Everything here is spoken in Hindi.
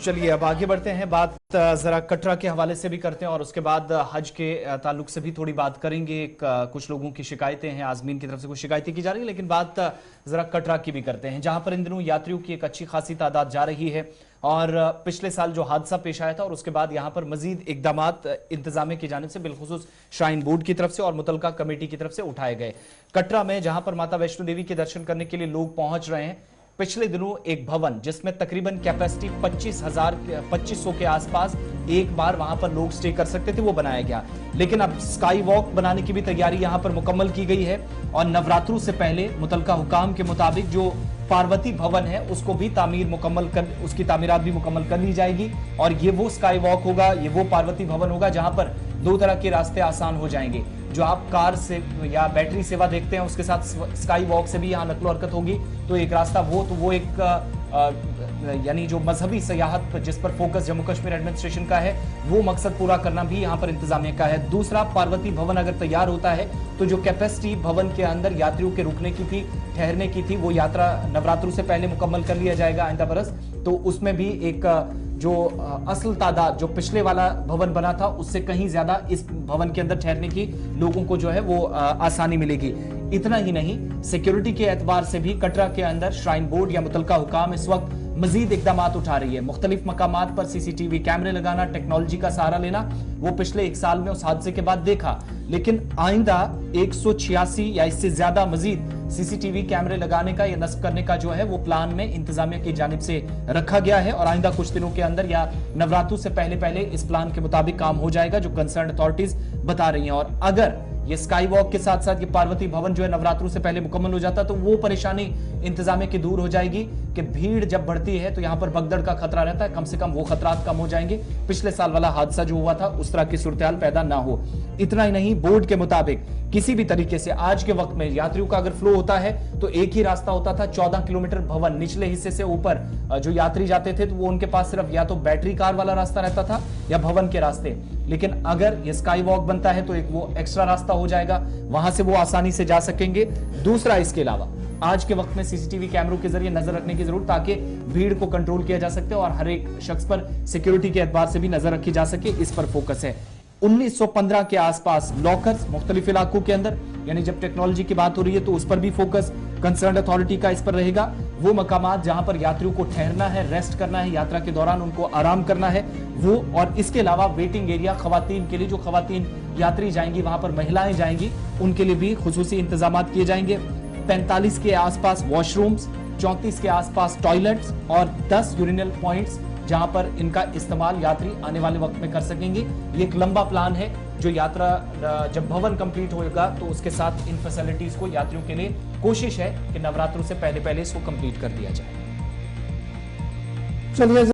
चलिए अब आगे बढ़ते हैं, बात जरा कटरा के हवाले से भी करते हैं और उसके बाद हज के ताल्लुक से भी थोड़ी बात करेंगे। कुछ लोगों की शिकायतें हैं, आजमीन की तरफ से कुछ शिकायतें की जा रही है, लेकिन बात जरा कटरा की भी करते हैं, जहां पर इन दिनों यात्रियों की एक अच्छी खासी तादाद जा रही है। और पिछले साल जो हादसा पेश आया था और उसके बाद यहां पर मजीद इकदामात इंतजामिया की जानिब से बिलखुसूस श्राइन बोर्ड की तरफ से और मुतलका कमेटी की तरफ से उठाए गए। कटरा में जहां पर माता वैष्णो देवी के दर्शन करने के लिए लोग पहुंच रहे हैं, पिछले दिनों एक भवन जिसमें तकरीबन कैपेसिटी 2500 के आसपास एक बार वहां पर लोग स्टे कर सकते थे, वो बनाया गया। लेकिन अब स्काई वॉक बनाने की भी तैयारी यहां पर मुकम्मल की गई है और नवरात्रों से पहले मुतलका हुकाम के मुताबिक जो पार्वती भवन है उसको भी उसकी तामीरात भी मुकम्मल कर ली जाएगी। और ये वो स्काई वॉक होगा, ये वो पार्वती भवन होगा जहां पर दो तरह के रास्ते आसान हो जाएंगे। जो आप कार से या बैटरी सेवा देखते हैं उसके साथ स्काई वॉक से भी यहाँ नकलो हरकत होगी। तो एक रास्ता वो एक यानी जो मजहबी सयाहत जिस पर फोकस जम्मू कश्मीर एडमिनिस्ट्रेशन का है, वो मकसद पूरा करना भी यहाँ पर इंतजामिया का है। दूसरा, पार्वती भवन अगर तैयार होता है तो जो कैपेसिटी भवन के अंदर यात्रियों के रुकने की थी, ठहरने की थी, वो यात्रा नवरात्रों से पहले मुकम्मल कर लिया जाएगा आइंदा बरस। तो उसमें भी एक जो असल तादाद जो पिछले वाला भवन बना था उससे कहीं ज्यादा इस भवन के अंदर ठहरने की लोगों को जो है वो आसानी मिलेगी। इतना ही नहीं, सिक्योरिटी के एतबार से भी कटरा के अंदर श्राइन बोर्ड या मुतलका हुकाम इस वक्त मजीद इकदाम उठा रही है। मुख्तलिफ मकामात पर सीसीटीवी कैमरे लगाना, टेक्नोलॉजी का सहारा लेना, वो पिछले एक साल में उस हादसे के बाद देखा। लेकिन आइंदा 186 या इससे ज्यादा मजीद सीसीटीवी कैमरे लगाने का या नस्ब करने का जो है वो प्लान में इंतजामिया की जानिब से रखा गया है और आइंदा कुछ दिनों के अंदर या नवरात्रों से पहले इस प्लान के मुताबिक काम हो जाएगा, जो कंसर्न अथॉरिटीज बता रही हैं। और अगर ये स्काई वॉक के साथ साथ ये पार्वती भवन जो है नवरात्रों से पहले मुकम्मल हो जाता तो वो परेशानी इंतजामिया की दूर हो जाएगी कि भीड़ जब बढ़ती है तो यहां पर भगदड़ का खतरा रहता है, कम से कम वो खतरात कम हो जाएंगे, पिछले साल वाला हादसा जो हुआ था उस तरह की सूरत-ए-हाल पैदा ना हो। इतना ही नहीं, बोर्ड के मुताबिक किसी भी तरीके से आज के वक्त में यात्रियों का अगर फ्लो होता है तो एक ही रास्ता होता था 14 किलोमीटर भवन निचले हिस्से से ऊपर जो यात्री जाते थे तो वो उनके पास सिर्फ या तो बैटरी कार वाला रास्ता रहता था या भवन के रास्ते। लेकिन अगर ये स्काई वॉक बनता है तो एक वो एक्स्ट्रा रास्ता हो जाएगा, वहां से वो आसानी से जा सकेंगे। दूसरा, इसके अलावा आज के वक्त में सीसीटीवी कैमरों के जरिए नजर रखने की जरूरत, ताकि भीड़ को कंट्रोल किया जा सके और हर एक शख्स पर सिक्योरिटी के एतबार से भी नजर रखी जा सके, इस पर फोकस है। 1915 के आसपास लॉकर्स मुख्तलिफ इलाकों के अंदर, यानी जब टेक्नोलॉजी की बात हो रही है तो उस पर भी फोकस कंसर्न अथॉरिटी का इस पर रहेगा। वो मकामात जहां पर यात्रियों को ठहरना है, रेस्ट करना है, यात्रा के दौरान उनको आराम करना है वो, और इसके अलावा वेटिंग एरिया खवातीन के लिए, जो खवातीन यात्री जाएंगी वहां पर महिलाएं जाएंगी, उनके लिए भी खुसूसी इंतजाम किए जाएंगे। 45 के आसपास वॉशरूम्स, 34 के आसपास टॉयलेट्स और 10 यूरिनल पॉइंट्स जहां पर इनका इस्तेमाल यात्री आने वाले वक्त में कर सकेंगे। ये एक लंबा प्लान है जो यात्रा जब भवन कंप्लीट होगा तो उसके साथ इन फैसिलिटीज को यात्रियों के लिए कोशिश है कि नवरात्रों से पहले इसको कंप्लीट कर दिया जाए। चलिए।